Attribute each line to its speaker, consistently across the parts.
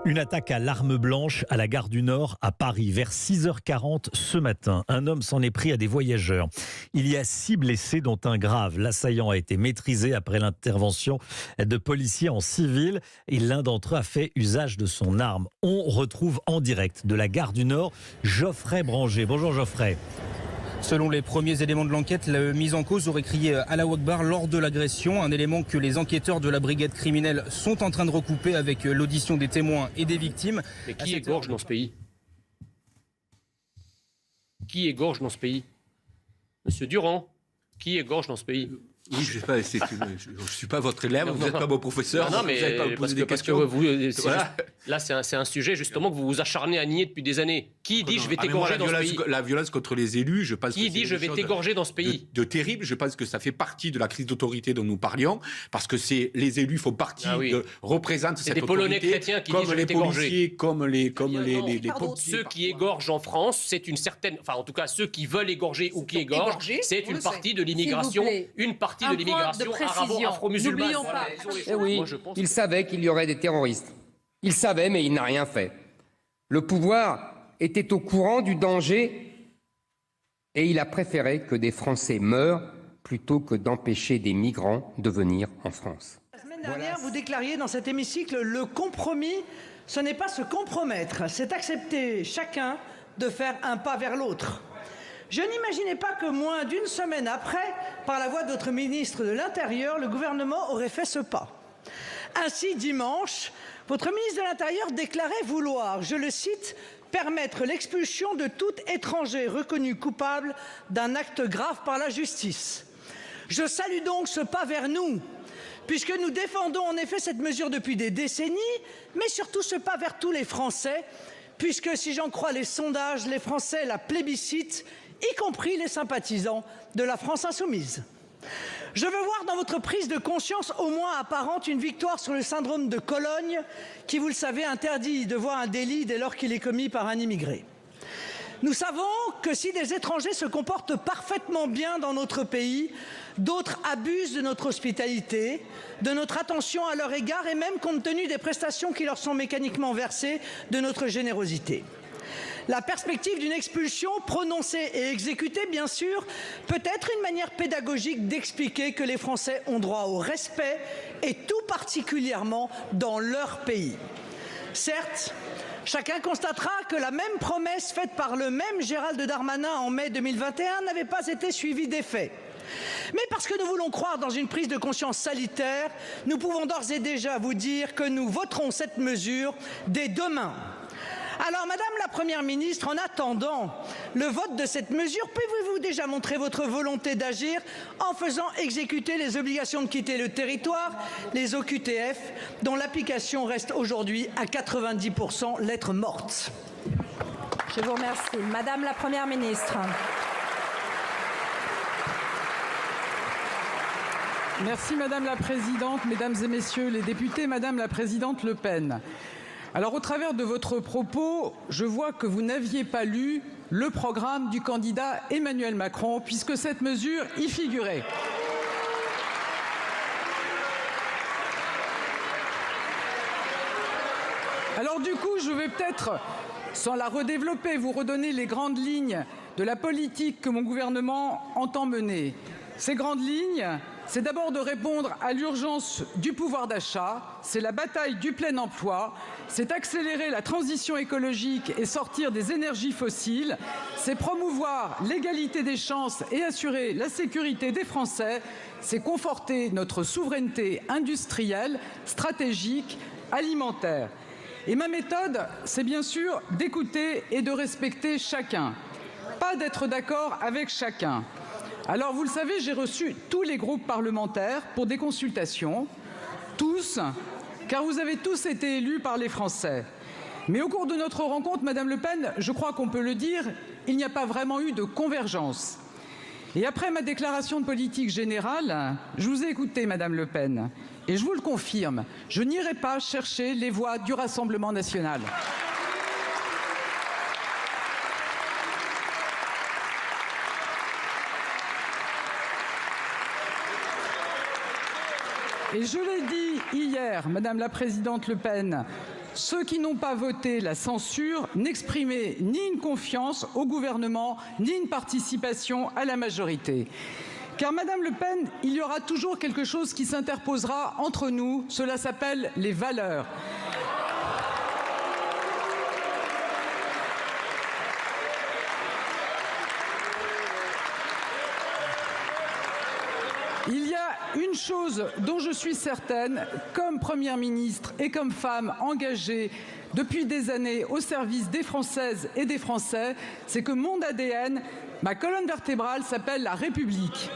Speaker 1: Une attaque à l'arme blanche à la gare du Nord à Paris vers 6h40 ce matin. Un homme s'en est pris à des voyageurs. Il y a 6 blessés dont un grave. L'assaillant a été maîtrisé après l'intervention de policiers en civil et l'un d'entre eux a fait usage de son arme. On retrouve en direct de la gare du Nord Geoffrey Branger. Bonjour Geoffrey.
Speaker 2: Selon les premiers éléments de l'enquête, la mise en cause aurait crié Allahu Akbar lors de l'agression, un élément que les enquêteurs de la brigade criminelle sont en train de recouper avec l'audition des témoins et des victimes.
Speaker 3: Mais qui égorge dans ce pays? Qui égorge dans ce pays? Monsieur Durand, qui égorge dans ce pays?
Speaker 4: Oui, je ne suis pas votre élève, vous n'êtes pas mon professeur.
Speaker 3: Non, mais
Speaker 4: vous n'allez pas me poser des questions.
Speaker 3: Voilà. Là, c'est un sujet justement que vous vous acharnez à nier depuis des années. Qui dit je vais t'égorger dans ce pays?
Speaker 4: La violence contre les élus, je pense
Speaker 3: Qui dit je vais t'égorger dans ce pays?
Speaker 4: De terrible, je pense que ça fait partie de la crise d'autorité dont nous parlions, parce que les élus font partie, représentent cette autorité.
Speaker 3: Des Polonais chrétiens qui disent je vais t'égorger.
Speaker 4: Comme les pompiers.
Speaker 3: Ceux qui égorgent en France, c'est une certaine... Enfin, en tout cas, ceux qui veulent égorger ou qui égorgent, c'est une partie de l'immigration. Une partie de l'immigration arabo-afro-musulmane.
Speaker 5: Eh oui, il savait qu'il y aurait des terroristes. Il savait, mais il n'a rien fait. Le pouvoir était au courant du danger et il a préféré que des Français meurent plutôt que d'empêcher des migrants de venir en France.
Speaker 6: La semaine dernière, vous déclariez dans cet hémicycle, le compromis, ce n'est pas se compromettre, c'est accepter chacun de faire un pas vers l'autre. Je n'imaginais pas que moins d'une semaine après, par la voix de votre ministre de l'Intérieur, le gouvernement aurait fait ce pas. Ainsi, dimanche, votre ministre de l'Intérieur déclarait vouloir, je le cite, permettre l'expulsion de tout étranger reconnu coupable d'un acte grave par la justice. Je salue donc ce pas vers nous, puisque nous défendons en effet cette mesure depuis des décennies, mais surtout ce pas vers tous les Français, puisque si j'en crois les sondages, les Français la plébiscitent, y compris les sympathisants de la France insoumise. Je veux voir dans votre prise de conscience au moins apparente une victoire sur le syndrome de Cologne qui, vous le savez, interdit de voir un délit dès lors qu'il est commis par un immigré. Nous savons que si des étrangers se comportent parfaitement bien dans notre pays, d'autres abusent de notre hospitalité, de notre attention à leur égard et même, compte tenu des prestations qui leur sont mécaniquement versées, de notre générosité. La perspective d'une expulsion prononcée et exécutée, bien sûr, peut être une manière pédagogique d'expliquer que les Français ont droit au respect et tout particulièrement dans leur pays. Certes, chacun constatera que la même promesse faite par le même Gérald Darmanin en mai 2021 n'avait pas été suivie d'effet. Mais parce que nous voulons croire dans une prise de conscience salutaire, nous pouvons d'ores et déjà vous dire que nous voterons cette mesure dès demain. Alors, Madame la Première ministre, en attendant le vote de cette mesure, pouvez-vous déjà montrer votre volonté d'agir en faisant exécuter les obligations de quitter le territoire, les OQTF, dont l'application reste aujourd'hui à 90% lettre morte?
Speaker 7: Je vous remercie. Madame la Première ministre.
Speaker 8: Merci Madame la Présidente, Mesdames et Messieurs les députés, Madame la Présidente Le Pen. Alors, au travers de votre propos, je vois que vous n'aviez pas lu le programme du candidat Emmanuel Macron, puisque cette mesure y figurait. Alors du coup, je vais peut-être, sans la redévelopper, vous redonner les grandes lignes de la politique que mon gouvernement entend mener. Ces grandes lignes, c'est d'abord de répondre à l'urgence du pouvoir d'achat, c'est la bataille du plein emploi, c'est accélérer la transition écologique et sortir des énergies fossiles, c'est promouvoir l'égalité des chances et assurer la sécurité des Français, c'est conforter notre souveraineté industrielle, stratégique, alimentaire. Et ma méthode, c'est bien sûr d'écouter et de respecter chacun, pas d'être d'accord avec chacun. Alors, vous le savez, j'ai reçu tous les groupes parlementaires pour des consultations, tous, car vous avez tous été élus par les Français. Mais au cours de notre rencontre, Madame Le Pen, je crois qu'on peut le dire, il n'y a pas vraiment eu de convergence. Et après ma déclaration de politique générale, je vous ai écouté, Madame Le Pen, et je vous le confirme, je n'irai pas chercher les voix du Rassemblement national. Et je l'ai dit hier, Madame la Présidente Le Pen, ceux qui n'ont pas voté la censure n'exprimaient ni une confiance au gouvernement, ni une participation à la majorité. Car Madame Le Pen, il y aura toujours quelque chose qui s'interposera entre nous, cela s'appelle les valeurs. Il y a une chose dont je suis certaine, comme Première ministre et comme femme engagée depuis des années au service des Françaises et des Français, c'est que mon ADN, ma colonne vertébrale s'appelle la République.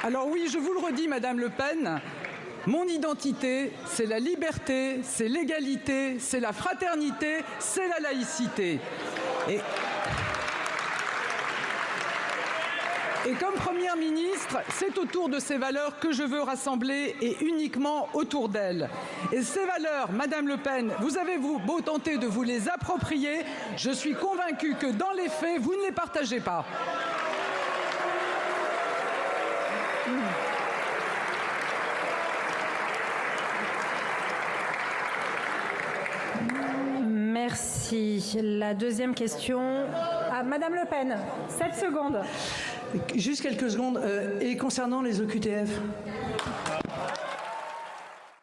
Speaker 8: Alors oui, je vous le redis, Madame Le Pen, mon identité, c'est la liberté, c'est l'égalité, c'est la fraternité, c'est la laïcité. Et comme Première ministre, c'est autour de ces valeurs que je veux rassembler et uniquement autour d'elles. Et ces valeurs, Madame Le Pen, vous avez beau tenter de vous les approprier, je suis convaincue que dans les faits, vous ne les partagez pas.
Speaker 7: Merci. La deuxième question à Madame Le Pen. 7 secondes.
Speaker 6: Juste quelques secondes. Et concernant les OQTF ?